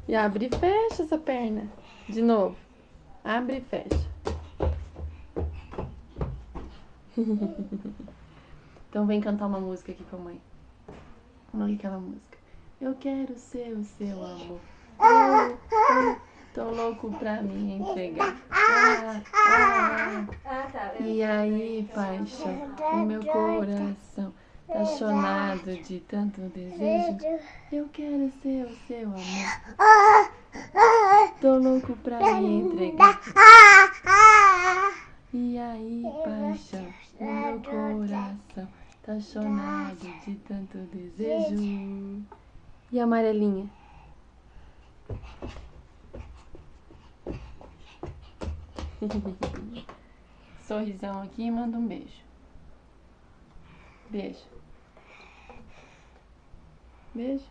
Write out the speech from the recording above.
E abre e fecha essa perna. De novo. Abre e fecha. Então vem cantar uma música aqui com a mãe. Olha aquela música. Eu quero ser o seu amor. Tô louco pra me entregar. E aí, paixão, o meu coração tá chonado de tanto desejo. Eu quero ser o seu amor. Tô louco pra me entregar. E aí, paixão, o meu coração tá chonado de tanto desejo. E a amarelinha? Sorrisão aqui e manda um beijo. Beijo. Beijo.